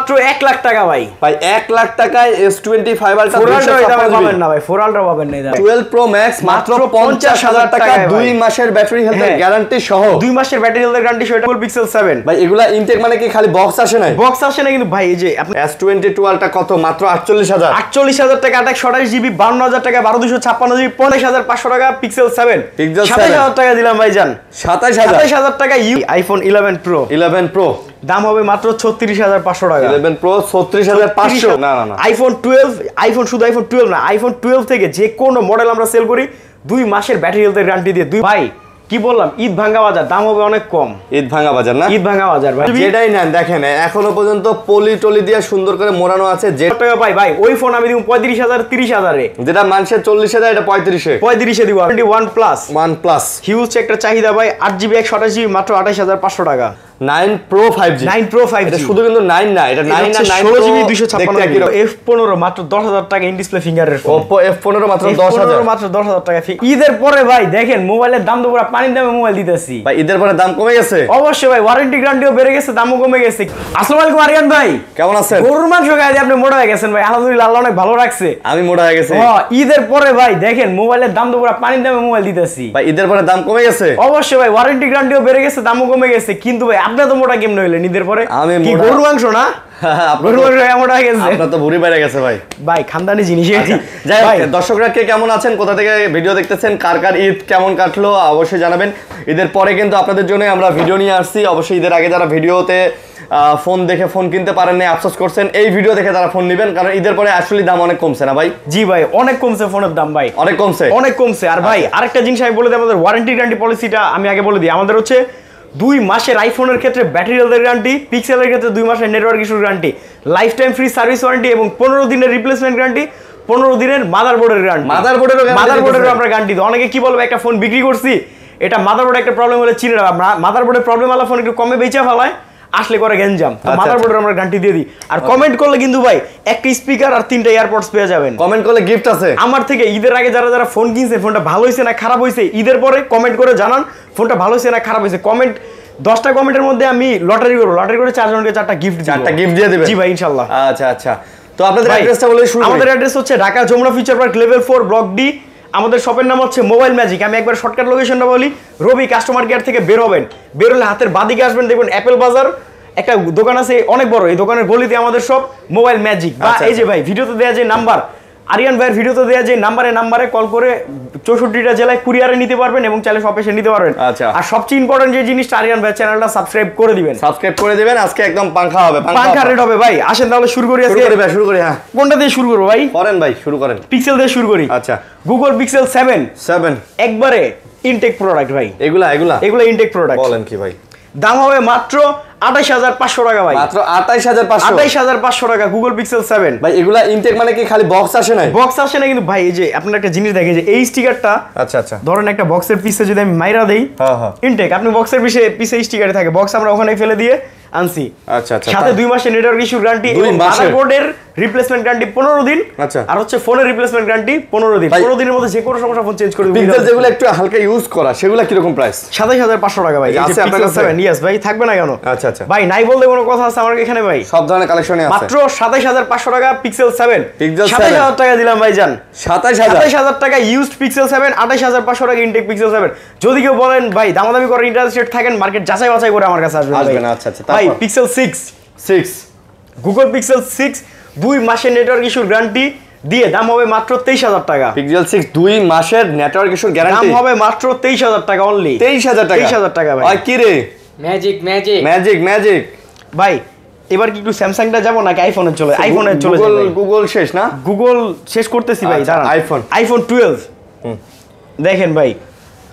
মাত্র 1 লাখ টাকা ভাই। ভাই 1 লাখ টাকায় S25 আলট্রা পাবেন না ভাই, 4 আলট্রা পাবেন না। 12 প্রো ম্যাক্স মাত্র 50,000 টাকা, 2 মাসের ব্যাটারি হেলথের গ্যারান্টি সহ। 2 মাসের ব্যাটারি হেলথের গ্যারান্টি সহ Google Pixel 7 ভাই। এগুলা ইনটেক মানে কি খালি বক্স আসে না? বক্স আসে না কিন্তু ভাই। এই যে আপনি S22 আলট্রা কত? মাত্র 48,000 টাকা, 28 জিবি, 52,000 টাকা, 1256 জিবি, 25,500 টাকা Pixel 7। 27,000 টাকা দিলাম ভাই জান। 27,000 টাকা iPhone 11 Pro দাম হবে মাত্র 36,500 টাকা। 11 Pro 36,500। না না না, শুধু iPhone 12 না, iPhone 12 থেকে যে কোনো মডেল আমরা সেল করি 2 মাসের ব্যাটারি হেলথের গ্যারান্টি দিয়ে। ভাই কি বললাম, ঈদ ভাঙা বাজার, দাম হবে অনেক কম। ঈদ ভাঙা বাজার না, ঈদ ভাঙা বাজার ভাই। যেটাই নেন দেখেন এখনো পর্যন্ত পলি টলি দিয়ে সুন্দর করে মোড়ানো আছে। যে টাকা ভাই ওই ফোন আমি দিব 35,000 30,000 এ, যেটা মানুষের 40,000 এটা 35 এ দিব। 1 প্লাস হিউজ একটা চাহিদা ভাই। 8GB 128GB মাত্র 28,500 টাকা। 9 Pro 5G এটা শুধু কিন্তু 9 না, এটা 9 না 9 16GB 256GB। F15 মাত্র 10,000 টাকা ইন ডিসপ্লে ফিঙ্গারের ফোন। Oppo F15 মাত্র 10,000 টাকা। ঈদের পরে ভাই দেখেন মোবাইলের দাম তো পুরো পানির দামে মোবাইল দিতেছি ভাই। ঈদের পরে দাম কমে গেছে অবশ্যই ভাই, ওয়ারেন্টি গ্যারান্টিও বেড়ে গেছে, দামও কমে গেছে। আসসালামু আলাইকুম আরিয়ান ভাই, কেমন আছেন? গরুর মাংস খাইতে আপনি মোটা হয়ে গেছেন ভাই। আলহামদুলিল্লাহ, আল্লাহ অনেক ভালো রাখছে। আমি মোটা হয়ে গেছি। ঈদের পরে ভাই দেখেন মোবাইলের দাম তো পুরো পানির দামে মোবাইল দিতেছি ভাই। ঈদের পরে দাম কমে গেছে অবশ্যই ভাই, ওয়ারেন্টি গ্যারান্টিও বেড়ে গেছে, দামও কমে গেছে। কিন্তু ভাই আপনি তো মোটা কেমন হইলেন ঈদের পরে? আমি কি গরুর মাংস না? গরুর মাংস মোটা হয়ে গেছে। আপনার তো ভুঁড়ি বেড়ে গেছে ভাই। ভাই খানদানি জিনিস। যাই হোক, দর্শকরা কে কেমন আছেন, কোথা থেকে ভিডিও দেখতেছেন, কার কার ঈদ কেমন কাটলো অবশ্যই জানাবেন। ঈদের পরে কিন্তু আপনাদের জন্য আমরা ভিডিও নিয়ে আসছি। অবশ্যই ঈদের আগে যারা ভিডিওতে ফোন দেখে ফোন কিনতে পারেন না, আফসোস করছেন, এই ভিডিও দেখে তারা ফোন নেবেন, কারণ ঈদের পরে আসলে দাম অনেক কমছে না ভাই? জি ভাই, অনেক কমছে ফোনের দাম ভাই, অনেক কমছে। আর ভাই আরেকটা জিনিস আমি বলে দিই, আমাদের ওয়ারেন্টি গ্যারান্টি পলিসিটা আমি আগে বলে দিই। আমাদের হচ্ছে 2 মাসের আইফোনের ক্ষেত্রে ব্যাটারি হেলথের গ্যারান্টি, পিক্সেলের ক্ষেত্রে 2 মাসের নেটওয়ার্ক ইস্যুর guarantee, life time free service warranty এবং 15 দিনের রিপ্লেসমেন্ট গ্যারান্টি, 15 দিনের মাদারবোর্ডের গ্যারান্টি। মাদারবোর্ডেরও আমরা গ্যারান্টি দিই। অনেকে কি বলবে, একটা ফোন বিক্রি করছি, এটা মাদারবোর্ডে একটা প্রবলেম হলে চিনে না, মাদারবোর্ডের প্রবলেম হলে ফোন একটু কমে বেচা ফেলায়, আসলে করে গ্যাঞ্জাম। মাদারবোর্ডের আমরা গ্যারান্টি দিয়ে দিই। আর কমেন্ট করলে কিন্তু ভাই একটা স্পিকার আর 3টা এয়ারপডস পেয়ে যাবেন। কমেন্ট করলে গিফট আছে আমার থেকে। ঈদের আগে যারা ফোন কিনছে, ফোনটা ভালো হয়েছে না খারাপ হয়েছে, ঈদের পরে কমেন্ট করে জানান ফোনটা ভালো হয়েছে না খারাপ হয়েছে। কমেন্ট 10টা কমেন্টের মধ্যে আমি লটারি করব, লটারি করে 4 জনকে 4টা গিফট দিয়ে দিবেন। জি ভাই ইনশাআল্লাহ। আচ্ছা তো আপনাদের অ্যাড্রেসটা বলে শুরু। আমাদের অ্যাড্রেস হচ্ছে Dhaka Jamuna future park level 4 block D. আমাদের শপের নাম হচ্ছে মোবাইল ম্যাজিক। আমি একবার শর্টকাট লোকেশনটা বলি। রবি কাস্টমার কেয়ার থেকে বের হবেন, বের হলে হাতের বাদিকে আসবেন, দেখবেন অ্যাপেল বাজার একটা দোকান আছে অনেক বড়, এই দোকানের গলিতে আমাদের সব মোবাইল ম্যাজিক। বা এই যে ভাই ভিডিওতে দেওয়া যে নাম্বার, আরিয়ান ভাইয়ের ভিডিওতে দেওয়া যে নাম্বারে কল করে 64টা জেলায় কুরিয়ারে নিতে পারবেন এবং চাইলে শপে এসে নিতে পারবেন। আর সবচেয়ে ইম্পর্টেন্ট যে জিনিসটা, আরিয়ান ভাই চ্যানেলটা সাবস্ক্রাইব করে দিবেন। আজকে একদম পাঙ্খা হবে, পাঙ্খা রেড হবে ভাই। আসেন তাহলে শুরু করি। শুরু করি। হ্যাঁ, কোনটা দিয়ে শুরু করব ভাই? করেন ভাই, শুরু করেন। পিক্সেল দিয়ে শুরু করি। আচ্ছা, গুগল পিক্সেল 7 একবারে ইনটেক প্রোডাক্ট ভাই। এগুলা ইনটেক প্রোডাক্ট। বলেন কি ভাই? দাম হবে মাত্র 28,500 টাকা ভাই। মাত্র 28,500 টাকা গুগল পিক্সেল 7 ভাই। এগুলা ইনটেক মানে কি খালি বক্স আসে না? বক্স আসে না কিন্তু ভাই। এই যে আপনার একটা জিনিস দেখেন, যে এই স্টিকারটা, আচ্ছা ধরেন একটা বক্সের পিসে যদি আমি মাইরা দেই, ইনটেক, আপনি বক্সের পিসে স্টিকারে থাকে, বক্স আমরা ওখানে ফেলে দিয়ে আনছি। আচ্ছা সাথে 2 মাসের নেটওয়ার্ক ইস্যু গ্যারান্টি এবং মাদারবোর্ডের রিপ্লেসমেন্ট গ্যারান্টি 15 দিন। আচ্ছা, আর হচ্ছে ফোনের রিপ্লেসমেন্ট গ্যারান্টি 15 দিন। 15 দিনের মধ্যে যে কোনো সমস্যা ফোন চেঞ্জ করে দিবেন। পিক্সেল যেগুলো একটু হালকা ইউজ করা, সেগুলো কি রকম প্রাইস? 27,500 টাকা ভাই। আছে আপনার কাছে? ইয়েস ভাই, থাকবে না কেন? আচ্ছা ভাই, নাই বলতে কোনো কথা আছে আমার এখানে ভাই? সব ধরনের কালেকশনই আছে। মাত্র 27,500 টাকা পিক্সেল 7। 27,000 টাকা দিলাম ভাই জান। 27,000 টাকা ইউজড পিক্সেল 7, 28,500 টাকা ইনটেক পিক্সেল 7। যদি কেউ বলেন ভাই দামাদামি করে ইন্টারেস্টেড থাকেন, মার্কেট যাচাই বাছাই করে আমার কাছে আসবেন ভাই। আচ্ছা ভাই পিক্সেল 6 গুগল পিক্সেল 6 2 মাসের নেটওয়ার্ক ইস্যুর গ্যারান্টি দিয়ে দাম হবে মাত্র 23,000 টাকা। পিক্সেল 6 2 মাসের নেটওয়ার্ক ইস্যুর গ্যারান্টি দাম হবে মাত্র 23,000 টাকা অনলি। 23,000 টাকা ভাই। আর কি রে ম্যাজিক ভাই। এবার কি একটু স্যামসাংটা যাব নাকি আইফোনে চলে যাবে? গুগল শেষ না? গুগল শেষ করতেছি ভাই। দাঁড়ান, আইফোন 12 দেখেন ভাই।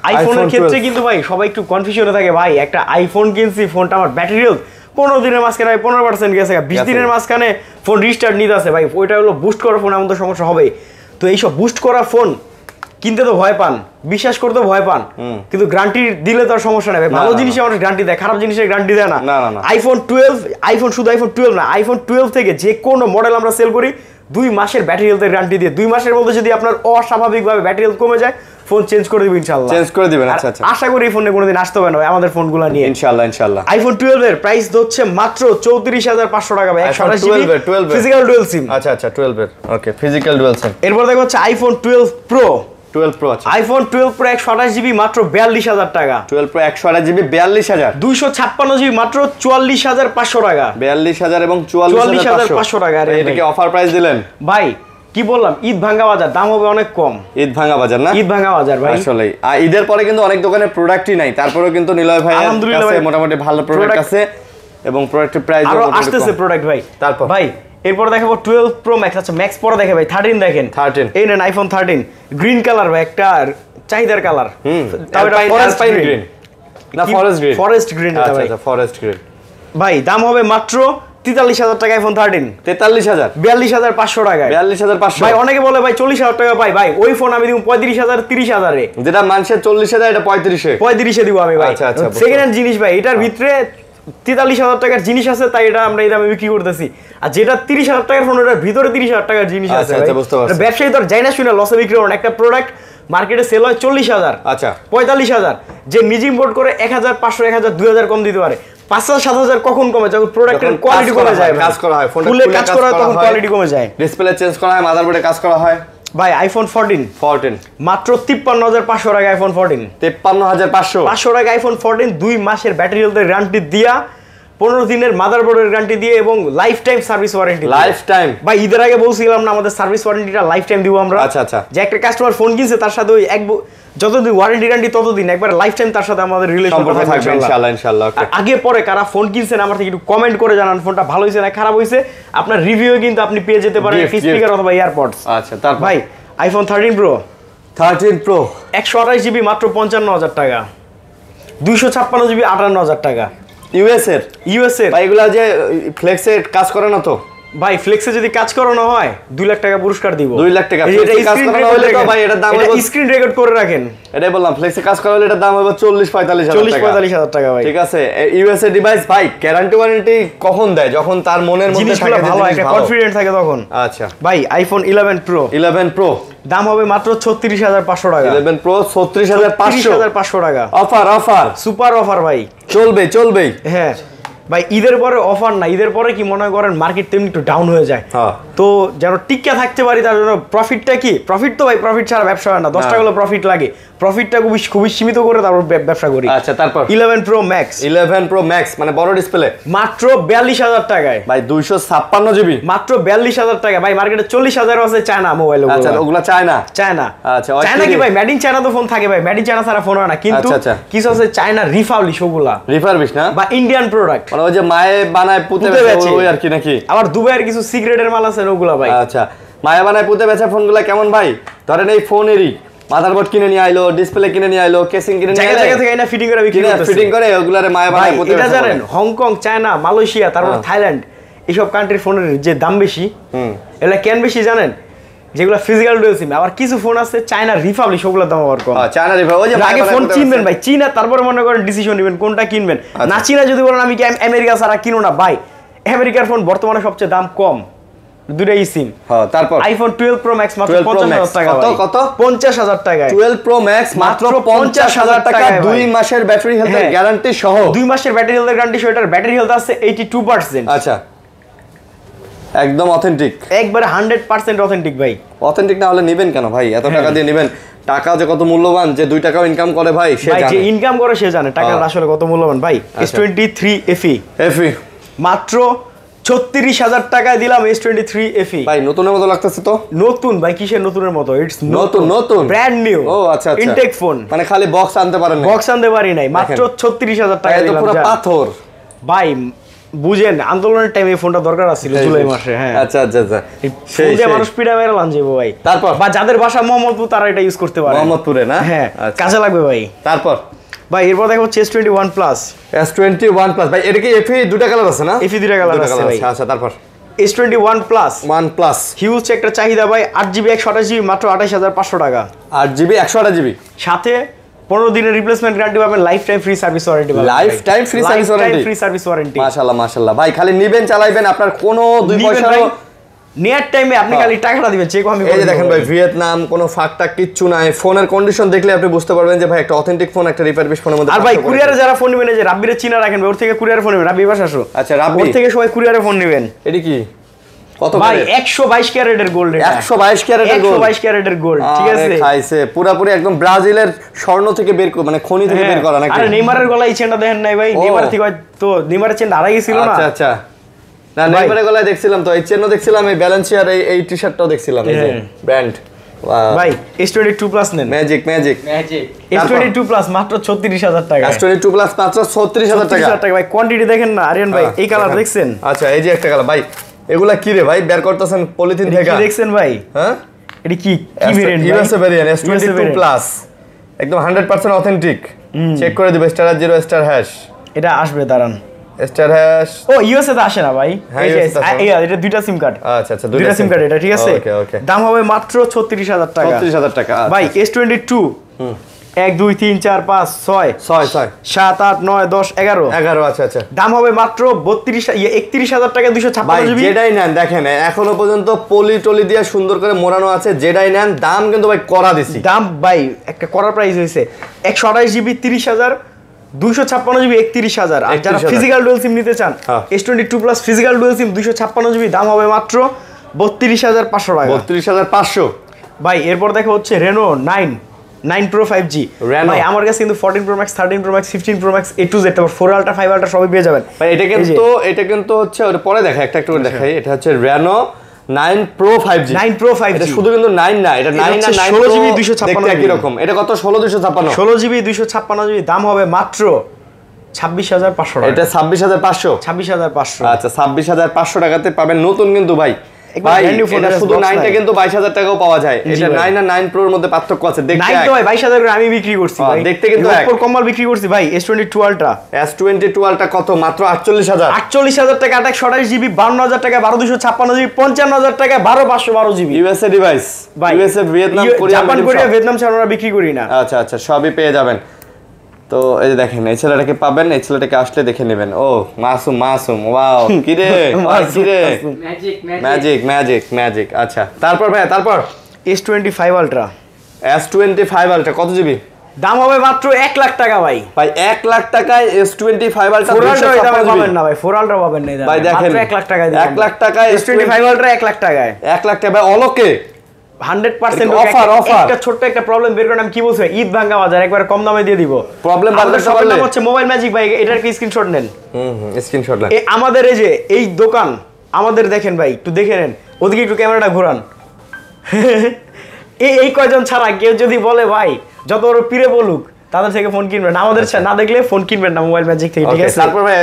আইফোনের ক্ষেত্রে কিন্তু ভাই সবাই একটু কনফিউশনে থাকে, ভাই একটা আইফোন কিনছি, ফোনটা আমার ব্যাটারি হেলথ 15 দিনের মাঝখানে 15% গেছে, 20 দিনের মাঝখানে ফোন রিস্টার্ট নিতে আছে ভাই। ওইটা হলো বুস্ট করা ফোন, আমাদের সমস্যা হবে। তো এইসব বুস্ট করা ফোন কিনতে তো ভয় পান, বিশ্বাস করতে ভয় পান, কিন্তু গ্যারান্টি দিলে তো আর সমস্যা নেই। ভালো জিনিসে আমাদের গ্যারান্টি দেয়, খারাপ জিনিসের গ্যারান্টি দেয় না। আইফোন 12 না, আইফোন 12 থেকে যে কোনো মডেল আমরা সেল করি 2 মাসের ব্যাটারি হেলথের গ্যারান্টি দিয়ে। 2 মাসের মধ্যে যদি আপনার অস্বাভাবিকভাবে ব্যাটারি হেলথ কমে যায়, ফোন চেঞ্জ করে দিব ইনশাআল্লাহ। চেঞ্জ করে দিবেন, আচ্ছা আচ্ছা। আশা করি এই ফোনে কোনোদিন আসতে হবে না ভাই আমাদের ফোনগুলো নিয়ে, ইনশাআল্লাহ ইনশাআল্লাহ। আইফোন 12 এর প্রাইস হচ্ছে মাত্র 34500 টাকা ভাই, 128 GB ফিজিক্যাল ডুয়াল সিম। আচ্ছা আচ্ছা 12 এর, ওকে ফিজিক্যাল ডুয়াল সিম। এরপর দেখো হচ্ছে আইফোন 12 প্রো। 12 প্রো আছে, আইফোন 12 প্রো 128 জিবি মাত্র 42000 টাকা। 12 প্রো 128 জিবি 42000। 256 জিবি মাত্র 44500 টাকা। 42000 এবং 44500 টাকা। এটা কি অফার প্রাইস দিলেন ভাই? কি বললাম, ঈদ ভাঙ্গা বাজার, দাম হবে অনেক কম। ঈদ ভাঙ্গা বাজার না? ঈদ ভাঙ্গা বাজার ভাই আসলে। আর ঈদের পরে কিন্তু অনেক দোকানে প্রোডাক্টই নাই, তারপরেও কিন্তু নিলয় ভাই কাছে মোটামুটি ভালো প্রোডাক্ট আছে এবং প্রোডাক্টের প্রাইস আরো আসতেছে প্রোডাক্ট ভাই। তারপর ভাই এরপর দেখাবো 12 প্রো ম্যাক্স। আচ্ছা ম্যাক্স পরে দেখে ভাই 13 দেখেন। 13 এই নেন আইফোন 13 গ্রিন কালার ভাই, একটা চাহিদার কালার। তবে ফরেস্ট গ্রিন না ফরেস্ট গ্রিন? ফরেস্ট গ্রিন এটা ভাই। আচ্ছা ফরেস্ট গ্রিন ভাই। দাম হবে মাত্র 43000 টাকা আইফোন 13। 43000? 42500 টাকা। 42500 ভাই অনেকে বলে ভাই 40000 টাকা পাই, ভাই ওই ফোন আমি দিব 35000 30000 এ। যেটা মানুষের 40000 এটা 35 এ দিব আমি ভাই। আচ্ছা আচ্ছা সেকেন্ড হ্যান্ড জিনিস ভাই, এটার ভিতরে 43000 টাকার জিনিস আছে, তাই এটা আমরা এই দামে বিক্রি করতেছি। আর যেটা 30000 টাকার ফোন, ওটার ভিতরে 30000 টাকার জিনিস আছে। আচ্ছা বুঝতে পারছি। ব্যবসায়ী তো যাই না শুনে লসে বিক্রি করেন। একটা প্রোডাক্ট মার্কেটে সেল হয় 40000, আচ্ছা 45000, যে নিজে ইম্পোর্ট করে 1500 1000 2000 কম দিতে পারে। 5000 কখন কমে? যখন প্রোডাক্টের কোয়ালিটি কমে যায়, কাজ করা হয়, ফোনটা ফুলে কাজ করা হয়, তখন কোয়ালিটি কমে যায়, ডিসপ্লে চেঞ্জ করা হয়, মাদারবোর্ডে কাজ করা হয়। ভাই আইফোন 14 মাত্র 53500 টাকা। আইফোন 14 53500 টাকা। আইফোন 14 2 মাসের ব্যাটারি হেলথের গ্যারান্টি দিয়া, 15 দিনের মাদারবোর্ডের গ্যারান্টি দিয়ে এবং life time service warranty. Life time ভাই ঈদের আগে বলছিলাম না আমাদের সার্ভিস ওয়ারেন্টিটা লাইফ টাইম দিব আমরা। আচ্ছা আচ্ছা। যে একটা কাস্টমার ফোন কিনছে তার সাথে ওই যতদিন ওয়ারেন্টি গ্যারান্টি ততদিন একবার লাইফ টাইম তার সাথে আমাদের রিলেশন থাকবে ইনশাআল্লাহ ইনশাআল্লাহ। আগে পরে কারা ফোন কিনছেন আমার থেকে একটু কমেন্ট করে জানান ফোনটা ভালো হইছে না খারাপ হইছে। আপনার রিভিউ কিন্তু আপনি পেয়ে যেতে পারেন স্পিকার অথবা এয়ারপডস। আচ্ছা তারপর ভাই আইফোন 13 প্রো 128 জিবি মাত্র 55000 টাকা। 256 জিবি 58000 টাকা। ইউএস এর ভাই এগুলা যে ফ্লেক্সে কাজ করে না তো? ভাই ফ্লেক্সে যদি কাজ করানো হয় 2 লাখ টাকা পুরস্কার দিব। 2 লাখ টাকা ফ্লেক্সে কাজ করানো হলে তো ভাই এটার দাম হবে, স্ক্রিন রেকর্ড করে রাখেন। এটাই বললাম ফ্লেক্সে কাজ করা হলে এটার দাম হবে 40-45 হাজার টাকা ভাই। ঠিক আছে। ইউএস এর ডিভাইস ভাই গ্যারান্টি ওয়ারেন্টি কখন দেয়? যখন তার মনের মধ্যে থাকে ভালো একটা কনফিডেন্ট থাকে তখন। আচ্ছা ভাই আইফোন 11 প্রো দাম হবে মাত্র 36500 টাকা। 11 প্রো 36500 টাকা। অফার সুপার অফার ভাই, চলবে। হ্যাঁ ভাই ঈদের পরে অফার না, ঈদের পরে কি মনে করেন মার্কেট তেমনি একটু ডাউন হয়ে যায়, তো যেন টিকে থাকতে পারি তার জন্য প্রফিটটা কি প্রফিট তো ভাই প্রফিট ছাড়া ব্যবসা হয় না। 10 টাকা হলো প্রফিট লাগে, প্রফিটটা খুবই সীমিত করে তারপর ব্যবসা করি। আচ্ছা তারপর 11 প্রো ম্যাক্স মানে বড় ডিসপ্লে মাত্র 42000 টাকায় ভাই। 256 জিবি মাত্র 42000 টাকা ভাই। মার্কেটে 40000 আছে চায়না মোবাইল। আচ্ছা ওগুলা চায়না। আচ্ছা চায়না কি ভাই? মেড ইন চায়না তো ফোন থাকে ভাই, মেড ইন চায়না ছাড়া ফোন হয় না। কিন্তু কিছু আছে চায়না রিফাবলিশ, ওগুলা রিফারবিশ না বা ইন্ডিয়ান প্রোডাক্ট, মানে ওই যে মায়ে বানায় পুঁতে বেচে ওই আর কি নাকি? আবার দুবাইয়ের কিছু সিক্রেটের মাল আছে ওগুলা ভাই। আচ্ছা মায়ে বানায় পুঁতে বেচা ফোনগুলা কেমন ভাই? ধরেন এই ফোনেরই মাদারবোর্ড কিনে নিয়ে আইলো, ডিসপ্লে কিনে নিয়ে আইলো, কেসিং কিনে নিয়ে আইলো, জায়গা থেকে না ফিটিং করে বিক্রি করতেছে। ফিটিং করে ওগুলারে মায়ে বানায় পুঁতে বেচা। এটা জানেন হংকং, চায়না, মালয়েশিয়া, তারপর থাইল্যান্ড, এইসব কান্ট্রির ফোনের যে দাম বেশি, এগুলা কেন বেশি জানেন? যেগুলো ফিজিক্যাল ডুয়াল সিম। আবার কিছু ফোন আছে চায়না রিফাবলিশ, ওগুলোর দাম আবার কম। চায়না রিফাবলিশ, ওই যে আগে ফোন চিনবেন ভাই, চিনা তারপরে মনে করেন ডিসিশন নেবেন কোনটা কিনবেন। না চিনা যদি বলেন আমি কি আমেরিকা ছাড়া কিনো না, ভাই আমেরিকার ফোন বর্তমানে সবচেয়ে দাম কম, দুটাই সিম। হ্যাঁ তারপর আইফোন 12 প্রো ম্যাক্স মাত্র 50000 টাকা। কত 50000 টাকা। 12 প্রো ম্যাক্স মাত্র 50000 টাকা, 2 মাসের ব্যাটারি হেলথের গ্যারান্টি সহ। 2 মাসের ব্যাটারি হেলথের গ্যারান্টি সহ। এটার ব্যাটারি হেলথ আছে 82%। আচ্ছা একদম অথেন্টিক, একবারে 100% অথেন্টিক ভাই। অথেন্টিক না হলে নেবেন কেন ভাই? এত টাকা দিয়ে নেবেন, টাকা যে কত মূল্যবান, যে 2 টাকাও ইনকাম করে ভাই সে জানে। যে ইনকাম করে সে জানে টাকা আসলে কত মূল্যবান ভাই। S23 FE মাত্র 36000 টাকায় দিলাম। S23 FE ভাই নতুনের মতো লাগতেছে তো। নতুন ভাই? কিসের নতুনের মতো? ইটস নতুন ব্র্যান্ড নিউ। ও আচ্ছা আচ্ছা, ইনটেক ফোন, মানে খালি বক্স আনতে পারেন না? বক্স আনতে পারি নাই, মাত্র 36000 টাকা দিলাম। এটা পুরো পাথর ভাই। বুঝেন আন্দোলনের টাইমে ফোনটা দরকার ছিল জুলাই মাসে। হ্যাঁ আচ্ছা আচ্ছা আচ্ছা, সেই মানুষ পিড়া মেরে লান যাবো ভাই। তারপর বা যাদের বাসা মোহাম্মদপুর তারা এটা ইউজ করতে পারে। মোহাম্মদপুরে না? হ্যাঁ কাজে লাগবে ভাই। তারপর ভাই এরপর দেখো S21 প্লাস। S21 প্লাস ভাই, এর কি FE দুটো কালার আছে না? FE দুটো কালার আছে ভাই। আচ্ছা তারপর S21 প্লাস হিউজ একটা চাহিদা ভাই। 8GB 128GB মাত্র 28500 টাকা। 8GB 128GB সাথে 15 দিনের রিপ্লেসমেন্ট গ্যারান্টি পাবেন, lifetime free service warranty পাবেন। Lifetime free service warranty, free service warranty. মাশাআল্লাহ মাশাআল্লাহ ভাই। খালি নিবেন চালাইবেন, আপনার কোনো 2 পয়সারও নেয়ার টাইমে আপনি খালি টাকাটা দিবেন, চেক আমি এই যে দেখেন ভাই ভিয়েতনাম কোনো ফাঁকটা কিচ্ছু নাই, ফোনের কন্ডিশন দেখলে আপনি বুঝতে পারবেন যে ভাই একটা অথেন্টিক ফোন, একটা রিফারবিশ ফোনের মধ্যে। আর ভাই কুরিয়ারে যারা ফোন নেবেন, এই যে রাব্বিরে চিনা রাখেন, ওর থেকে কুরিয়ারে ফোন নেবেন, রাব্বি বাসা আসো। আচ্ছা রাব্বি, ওর থেকে সবাই কুরিয়ারে ফোন নেবেন। এটি কি কত ভাই? ক্যারেট? 122 ক্যারেটের গোল্ড। 122 ক্যারেটের গোল্ড, 122 ক্যারেটের গোল্ড, ঠিক আছে? খাইছে পুরোপুরি একদম ব্রাজিলের স্বর্ণ থেকে বের মানে খনি থেকে বের করা নাকি? আরে নেইমারের গলায় এই চেনটা দেখেন নাই ভাই? নেইমার থেকে তো নেইমারের চেন হারাই গেছিল না? আচ্ছা আচ্ছা, না নেইমারের গলায় দেখছিলাম তো, এই চেনও দেখছিলাম, এই ব্যালেন্সিয়ার এই টি-শার্টটাও দেখছিলাম, এই যে ব্র্যান্ড। ভাই S22 প্লাস নেন। ম্যাজিক S22 প্লাস মাত্র 36000 টাকা। S22 প্লাস মাত্র 36000 টাকা ভাই কোয়ান্টিটি দেখেন না আরিয়ান ভাই, এই কালার দেখছেন? আচ্ছা এই যে একটা কালার ভাই, এগুলা কি রে ভাই বের করতেছেন পলিথিন থেকে? কি দেখছেন ভাই? হ্যাঁ এটা কি variant? USA variant S22 plus, একদম 100% অথেন্টিক। চেক করে দিবে *0 *#। এটা আসবে দাঁড়ান, *#। ও ইউএসএ তে আসে না ভাই, এই যে এটা দুইটা সিম কার্ড। আচ্ছা আচ্ছা, দুইটা সিম কার্ড এটা, ঠিক আছে? ওকে ওকে, দাম হবে মাত্র 36000 টাকা। 36000 টাকা ভাই S22 1 2 3 4 5 6 7 8 9 10 11। আচ্ছা আচ্ছা, দাম হবে মাত্র 31000 টাকা 256 জিবি। যেটাই নেন দেখেন এখনো পর্যন্ত পলি টলি দিয়ে সুন্দর করে মোড়ানো আছে, যেটাই নেন দাম কিন্তু ভাই করা দিছি। দাম ভাই একটা করা প্রাইস হইছে 128 জিবি 30000, 256 জিবি 31000। আর যারা ফিজিক্যাল ডুয়াল সিম নিতে চান, S22 plus physical dual SIM 256 GB, দাম হবে মাত্র 32500 টাকা। 32500 ভাই এরপর দেখা হচ্ছে Reno 9 Pro 5G। ভাই আমার কাছে কিন্তু 14 Pro Max, 13 Pro Max, 15 Pro Max A to Z, তারপর 4 Ultra 5 Ultra সবই পেয়ে যাবেন ভাই। এটা কিন্তু হচ্ছে ওর পরে দেখা একটা করে দেখাই। এটা হচ্ছে Reno 9 Pro 5G। 9 Pro 5G এটা শুধু কিন্তু 9 না, এটা 9 না 9 16 জিবি 256 দেখতে কি রকম। এটা কত? 16256। 16 জিবি 256 জিবি, দাম হবে মাত্র 26500 টাকা। এটা 26500। 26500। আচ্ছা 26500 টাকাতে পাবেন নতুন কিন্তু ভাই। ভাই এটা শুধু 9টা কিন্তু 22000 টাকাও পাওয়া যায়। এটা 9 আর 9 Pro এর মধ্যে পার্থক্য আছে। দেখতে 9 তো ভাই 22000 করে আমি বিক্রি করছি ভাই। দেখতে কিন্তু উপর কম্বল বিক্রি করছি ভাই। S22 Ultra কত? মাত্র 48000। 48000 টাকা, 28 জিবি 52000 টাকা, 12256 জিবি 55000 টাকা, 12512 GB. USA device, USA Vietnam Korea, Japan Korea Vietnam ছাড়া আমরা বিক্রি করি না। আচ্ছা আচ্ছা, সবই পেয়ে যাবেন। তো এই যে দেখেন এই ছেলেটাকে পাবেন, এই ছেলেটাকে আসলে দেখে নেবেন। ও মাসুম ওয়াও, কি রে ম্যাজিক। আচ্ছা তারপর ভাই, তারপর S25 Ultra। S25 Ultra কত জিবি? দাম হবে মাত্র 1 লাখ টাকা ভাই। ভাই 1 লাখ টাকায় S25 Ultra 4 Ultra দামে পাবেন না ভাই, 4 Ultra পাবেন না ভাই। দেখেন 1 লাখ টাকায় 1 লাখ টাকায় S25 Ultra 1 লাখ টাকায়। 1 লাখ টাকা ভাই অলকে 100% অফার। একটা ছোট্ট একটা প্রবলেম বের করে আমি কি বলছি, ঈদ ভাঙা বাজার একবার কম দামে দিয়ে দিব। প্রবলেম বাড়লে সবার নাম হচ্ছে মোবাইল ম্যাজিক ভাই। এটার কি স্ক্রিনশট নেন? স্ক্রিনশট নেন। আমাদের এই যে এই দোকান আমাদের দেখেন ভাই, একটু দেখে নেন, ওদিকে একটু ক্যামেরাটা ঘোরান। এই কয়জন ছাড়া কেউ যদি বলে ভাই যত বড় পীরে বলুক তাদের থেকে ফোন কিনবেন, আমাদের না দেখলে ফোন কিনবেন না মোবাইল ম্যাজিক থেকে, ঠিক আছে? তারপর ভাই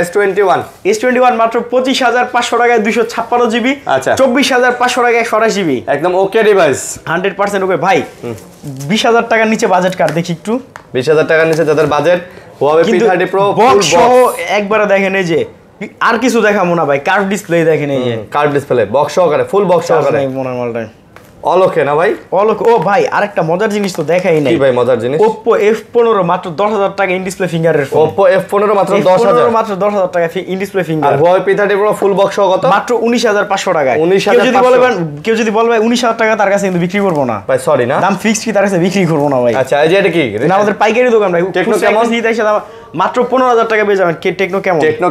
S21 মাত্র 25500 টাকায় 256 জিবি। আচ্ছা 24500 টাকায় 128 জিবি, একদম ওকে ডিভাইস, 100% ওকে ভাই। 20000 টাকার নিচে বাজেট কার দেখি একটু? 20000 টাকার নিচে যাদের budget, Huawei P30 Pro box সহ একবারে দেখেন। এই যে আর কিছু দেখাবো না ভাই, কার্ভ ডিসপ্লে দেখেন, এই যে কার্ভ ডিসপ্লে, বক্স সহকারে, ফুল বক্স সহকারে মনে মালটা অলকে না ভাই? অলক। ও ভাই আরেকটা মজার জিনিস তো দেখাই নাই। কি ভাই মজার জিনিস? Oppo F15 মাত্র 10000 টাকা ইন ডিসপ্লে ফিঙ্গারের ফোন। Oppo F15 মাত্র 10000, মাত্র 10000 টাকা ইন ডিসপ্লে ফিঙ্গার। আর Huawei P30 Pro full box সহ কত? মাত্র 19500 টাকা। 19500। কেউ যদি বলে ভাই 19000 টাকা তার কাছে কিন্তু বিক্রি করব না ভাই, সরি না, দাম ফিক্সড কি তার কাছে বিক্রি করব না ভাই। আচ্ছা এই যে এটা কি? না আমাদের পাইকারি দোকান ভাই। টেকনো কেমন? মাত্র 15000 টাকা পেয়ে যাবেন। টেকনো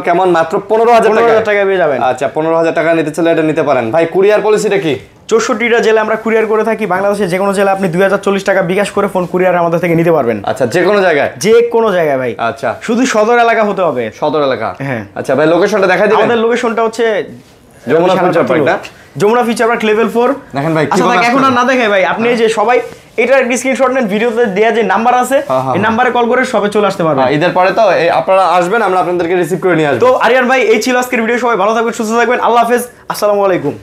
কেমন মাত্র 15000 টাকা পেয়ে যাবেন। আচ্ছা 15000 টাকা নিতে চলে এটা নিতে পারেন ভাই। কুরিয়ার পলিসিটা কি? 64টা জেলা আমরা কুরিয়ার করে থাকি। বাংলাদেশে যে কোনো জেলা আপনি 2040 টাকা বিকাশ করে ফোন কুরিয়ার আমাদের থেকে নিতে পারবেন। আচ্ছা যে কোনো জায়গায় ভাই। আচ্ছা শুধু সদর এলাকা হতে হবে। সদর এলাকা, হ্যাঁ। আচ্ছা ভাই লোকেশনটা দেখাই দিবেন? আমাদের লোকেশনটা হচ্ছে যমুনা ফিউচার পার্ক না? Jamuna future park level 4। দেখেন ভাই আচ্ছা এখন আর না দেখাই ভাই, আপনি এই যে সবাই এটার স্ক্রিনশট নেন, ভিডিওতে দেয়া যে নাম্বার আছে এই নম্বরে কল করে সবে চলে আসতে পারবেন। ঈদের পরে তো আপনারা আসবেন, আমরা আপনাদেরকে রিসিভ করে নিয়ে আসব। তো আরিয়ান ভাই এই ছিল আজকের ভিডিও। সবাই ভালো থাকবেন, সুস্থ থাকবেন, আল্লাহ হাফেজ, আসসালামু আলাইকুম।